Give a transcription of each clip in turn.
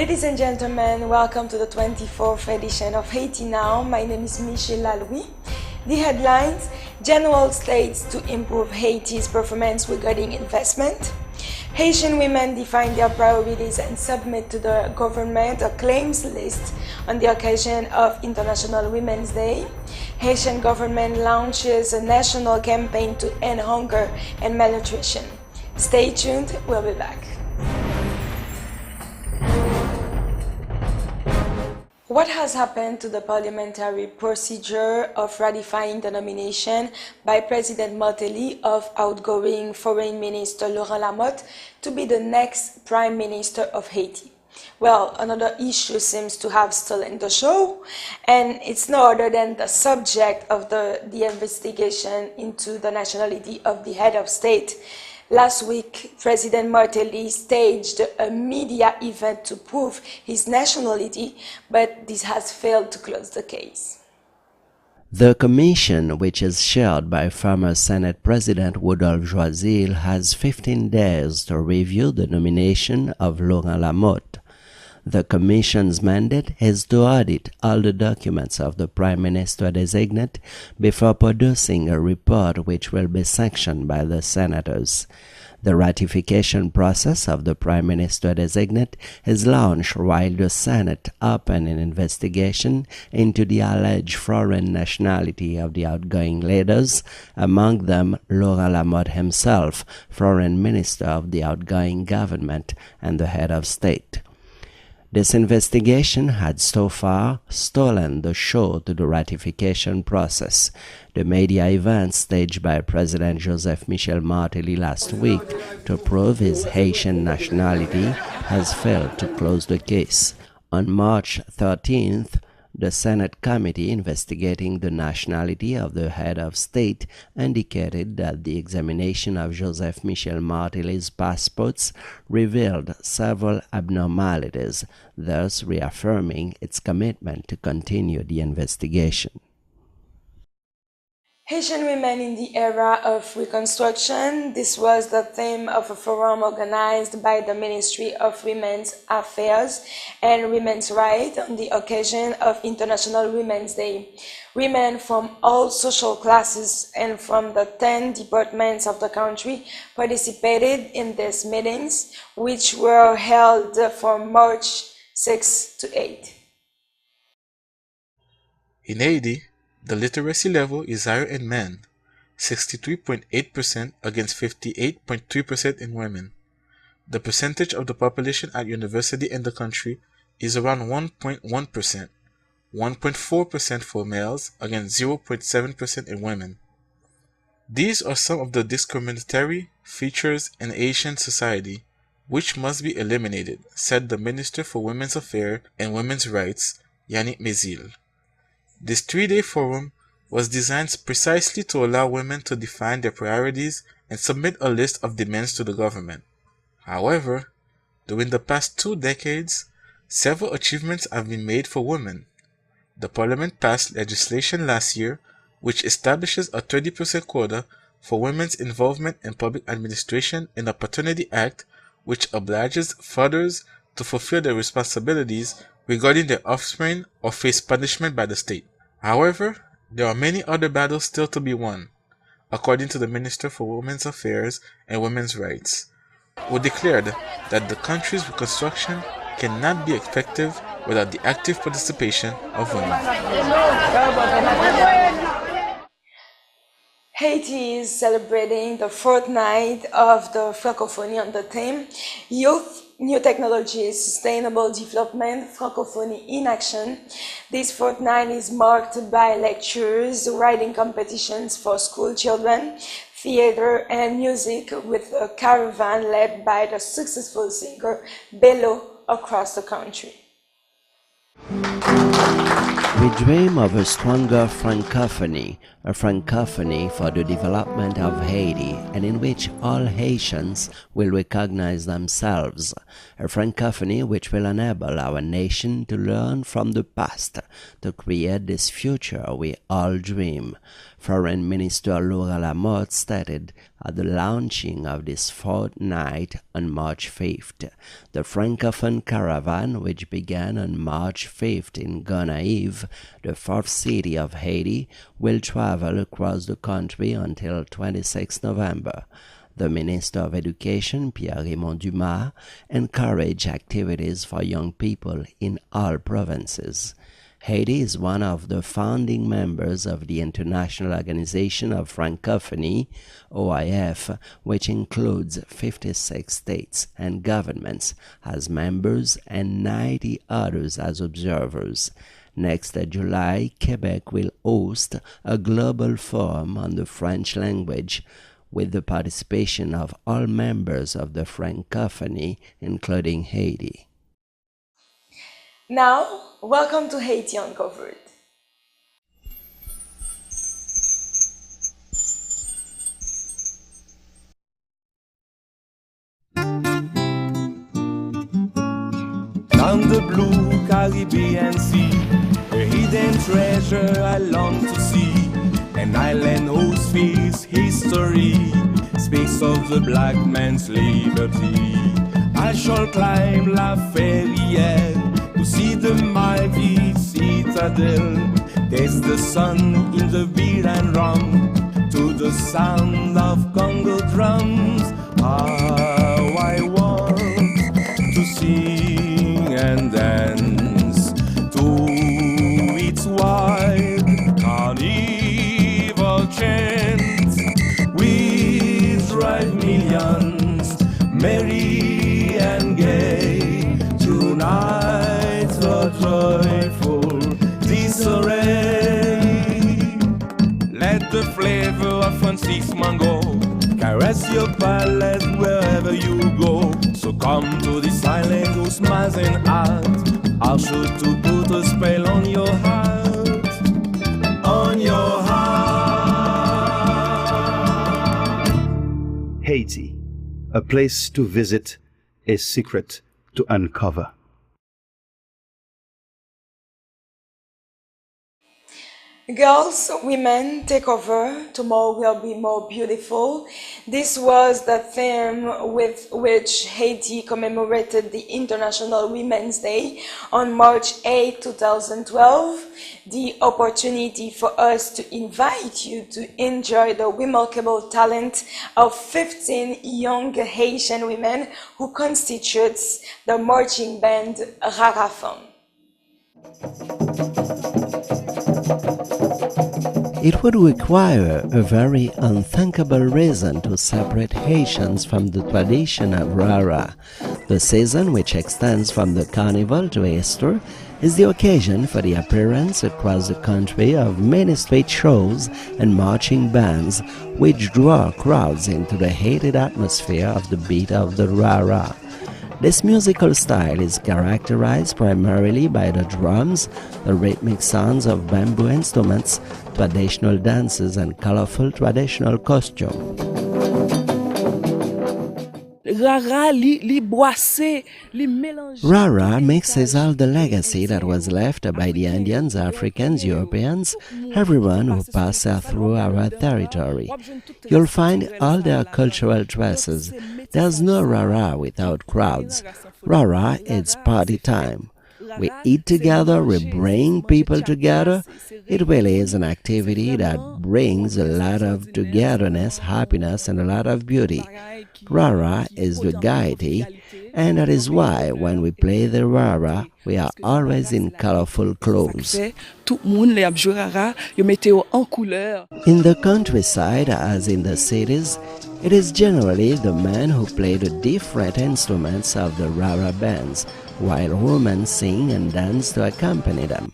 Ladies and gentlemen, welcome to the 24th edition of Haiti Now. My name is Michel Lalouis. The headlines: General states to improve Haiti's performance regarding investment. Haitian women define their priorities and submit to the government a claims list on the occasion of International Women's Day. Haitian government launches a national campaign to end hunger and malnutrition. Stay tuned, we'll be back. What has happened to the parliamentary procedure of ratifying the nomination by President Martelly of outgoing Foreign Minister Laurent Lamotte to be the next Prime Minister of Haiti? Well, another issue seems to have stolen the show, and it's no other than the subject of the investigation into the nationality of the head of state. Last week, President Martelly staged a media event to prove his nationality, but this has failed to close the case. The commission, which is chaired by former Senate President Rodolphe Joisille, has 15 days to review the nomination of Laurent Lamotte. The Commission's mandate is to audit all the documents of the Prime Minister-designate before producing a report which will be sanctioned by the senators. The ratification process of the Prime Minister-designate is launched while the Senate opened an investigation into the alleged foreign nationality of the outgoing leaders, among them Laurent Lamotte himself, Foreign Minister of the outgoing government and the head of state. This investigation had so far stolen the show to the ratification process. The media event staged by President Joseph Michel Martelly last week to prove his Haitian nationality has failed to close the case. On March 13th, the Senate committee investigating the nationality of the head of state indicated that the examination of Joseph Michel Martelly's passports revealed several abnormalities, thus reaffirming its commitment to continue the investigation. Haitian women in the era of Reconstruction. This was the theme of a forum organized by the Ministry of Women's Affairs and Women's Rights on the occasion of International Women's Day. Women from all social classes and from the 10 departments of the country participated in these meetings, which were held from March 6 to 8. In Haiti, the literacy level is higher in men, 63.8% against 58.3% in women. The percentage of the population at university in the country is around 1.1%, 1.4% for males against 0.7% in women. These are some of the discriminatory features in Haitian society which must be eliminated, said the Minister for Women's Affairs and Women's Rights, Yannick Mézil. This three-day forum was designed precisely to allow women to define their priorities and submit a list of demands to the government. However, during the past 2 decades, several achievements have been made for women. The Parliament passed legislation last year which establishes a 30% quota for women's involvement in public administration in the Paternity Act, which obliges fathers to fulfill their responsibilities regarding their offspring or face punishment by the state. However, there are many other battles still to be won, according to the Minister for Women's Affairs and Women's Rights, who declared that the country's reconstruction cannot be effective without the active participation of women. Haiti is celebrating the fortnight of the Francophonie on the theme Youth, New Technologies, Sustainable Development, Francophonie in Action. This fortnight is marked by lectures, writing competitions for school children, theater and music with a caravan led by the successful singer Bello across the country. We dream of a stronger Francophonie, a Francophonie for the development of Haiti, and in which all Haitians will recognize themselves, a Francophonie which will enable our nation to learn from the past, to create this future we all dream. Foreign Minister Laura Lamotte stated at the launching of this fortnight on March 5th. The Francophone caravan, which began on March 5th in Gonaïves, the fourth city of Haiti, will travel across the country until 26 November. The Minister of Education, Pierre-Raymond Dumas, encouraged activities for young people in all provinces. Haiti is one of the founding members of the International Organization of Francophonie, OIF, which includes 56 states and governments as members and 90 others as observers. Next July, Quebec will host a global forum on the French language with the participation of all members of the Francophonie, including Haiti. Now, welcome to Haiti Uncovered. Down the blue Caribbean Sea, a hidden treasure I long to see, an island whose feels history, space of the black man's liberty. I shall climb La Ferrière to see the mighty citadel, taste the sun in the beer and rum, to the sound of Congo drums. How I want to sing and dance to its wild carnival chants. We drive millions merry and gay through nights of joyful disarray. Let the flavor of Francis Mango caress your palate wherever you go. So come to this island whose smiles and art are sure to put a spell on your heart, on your heart. Haiti, a place to visit, a secret to uncover. Girls, women, take over. Tomorrow will be more beautiful. This was the theme with which Haiti commemorated the International Women's Day on March 8, 2012. The opportunity for us to invite you to enjoy the remarkable talent of 15 young Haitian women who constitutes the marching band Rara Femme. It would require a very unthinkable reason to separate Haitians from the tradition of Rara. The season, which extends from the Carnival to Easter, is the occasion for the appearance across the country of many street shows and marching bands which draw crowds into the heated atmosphere of the beat of the Rara. This musical style is characterized primarily by the drums, the rhythmic sounds of bamboo instruments, traditional dances, and colorful traditional costumes. Rara mixes all the legacy that was left by the Indians, Africans, Europeans, everyone who passed through our territory. You'll find all their cultural traces. There's no Rara without crowds. Rara is party time. We eat together, we bring people together. It really is an activity that brings a lot of togetherness, happiness, and a lot of beauty. Rara is the gaiety, and that is why when we play the Rara, we are always in colorful clothes. In the countryside, as in the cities, it is generally the men who play the different instruments of the Rara bands, while women sing and dance to accompany them.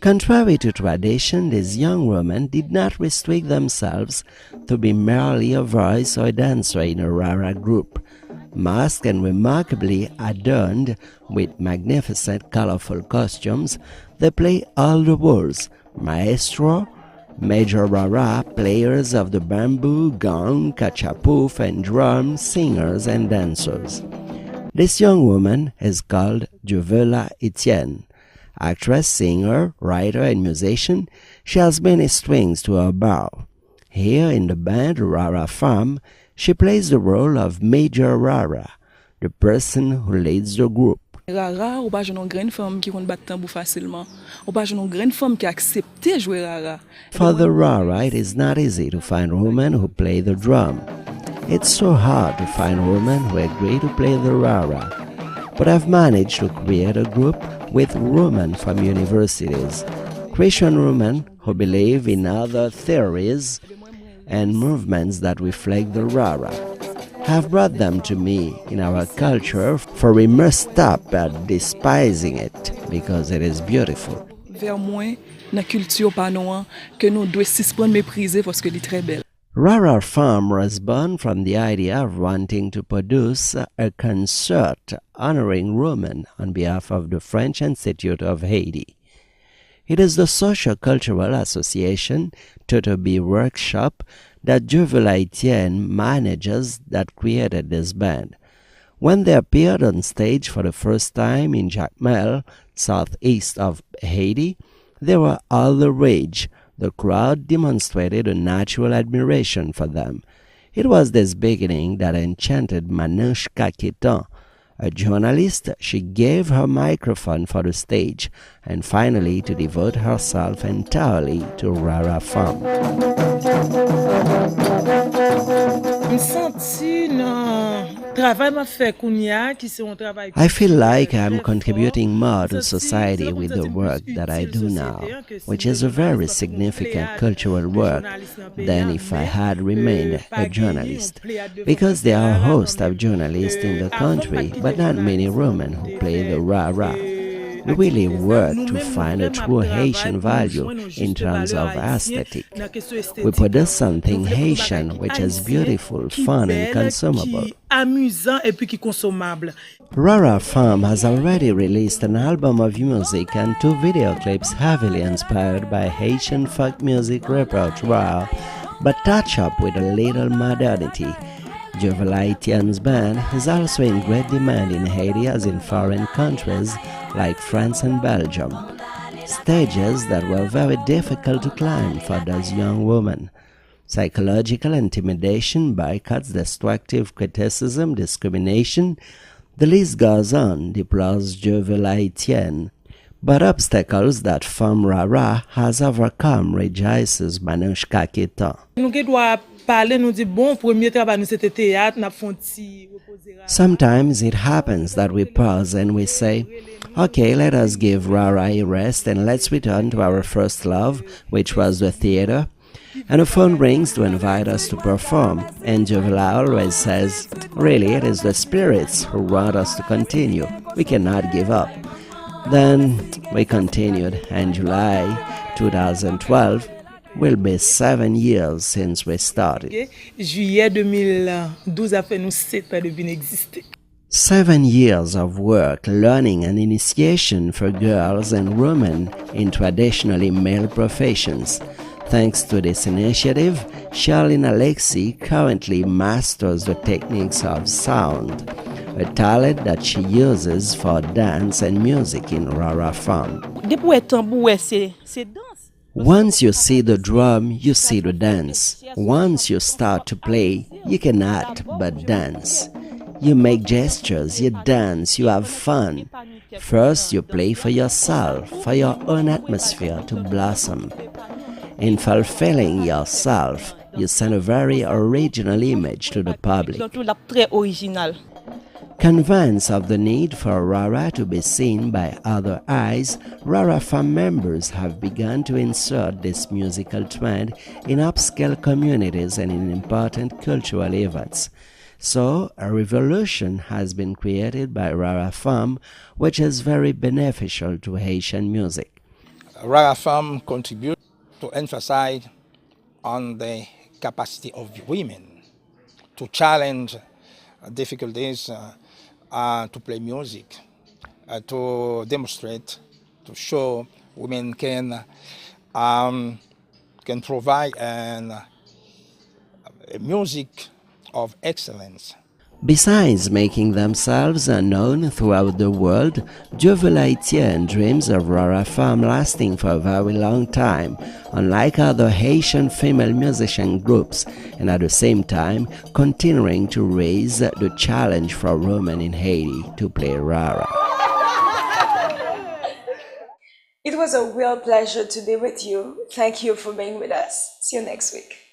Contrary to tradition, these young women did not restrict themselves to be merely a voice or a dancer in a Rara group. Masked and remarkably adorned with magnificent colorful costumes, they play all the roles: maestro, major Rara, players of the bamboo, gong, cachapoof, and drum, singers and dancers. This young woman is called Juvela Etienne. Actress, singer, writer, and musician, she has many strings to her bow. Here in the band Rara Femme, she plays the role of Major Rara, the person who leads the group. Rara, ou pas une grande femme qui compte battre tambour facilement. Ou pas une grande femme qui accepte jouer Rara. For the Rara, it is not easy to find women who play the drum. It's so hard to find women who agree to play the Rara. But I've managed to create a group with women from universities, Christian women who believe in other theories and movements that reflect the Rara. Have brought them to me in our culture, for we must stop at despising it because it is beautiful. Vers moi, dans culture panoan, que nous devons suspendre mépriser parce que elle est très belle. Rara Femme was born from the idea of wanting to produce a concert honoring women on behalf of the French Institute of Haiti. It is the Socio-Cultural Association, Totobi Workshop, that Jovel Haitienne manages that created this band. When they appeared on stage for the first time in Jacmel, southeast of Haiti, they were all the rage. The crowd demonstrated a natural admiration for them. It was this beginning that enchanted Manouche Kaketan, a journalist. She gave her microphone for the stage and finally to devote herself entirely to Rara Femme. I feel like I'm contributing more to society with the work that I do now, which is a very significant cultural work than if I had remained a journalist, because there are a host of journalists in the country, but not many women who play the Rara. We really work to find a true Haitian value in terms of aesthetic. We produce something Haitian which is beautiful, fun, and consumable. Rara Femme has already released an album of music and 2 video clips heavily inspired by Haitian folk music repertoire, but touch up with a little modernity. Jovel Haitien's band is also in great demand in Haiti as in foreign countries like France and Belgium, stages that were very difficult to climb for those young women. Psychological intimidation, boycotts, destructive criticism, discrimination, the list goes on, deplores Jovel Haitienne. But obstacles that Femme Rara has overcome, rejoices Manouche Kaketan. Sometimes it happens that we pause and we say, okay, let us give Rara a rest and let's return to our first love, which was the theater. And a phone rings to invite us to perform, and Jovel always says, really, it is the spirits who want us to continue. We cannot give up. Then we continued, and July 2012 will be 7 years since we started. Juillet 2012 a fait nous 7 ans de bien exister. 7 years of work, learning and initiation for girls and women in traditionally male professions. Thanks to this initiative, Charlene Alexi currently masters the techniques of sound, a talent that she uses for dance and music in Rara Femme. Once you see the drum, you see the dance. Once you start to play, you cannot but dance. You make gestures, you dance, you have fun. First, you play for yourself, for your own atmosphere to blossom. In fulfilling yourself, you send a very original image to the public. Convinced of the need for Rara to be seen by other eyes, Rara Femme members have begun to insert this musical trend in upscale communities and in important cultural events. So, a revolution has been created by Rara Femme, which is very beneficial to Haitian music. Rara Femme contributes to emphasize on the capacity of women to challenge difficulties to play music, to demonstrate, to show women can provide a music of excellence. Besides making themselves known throughout the world, Dieu veut l'Haïtien dreams of Rara Femme lasting for a very long time, unlike other Haitian female musician groups, and at the same time continuing to raise the challenge for women in Haiti to play Rara. It was a real pleasure to be with you. Thank you for being with us. See you next week.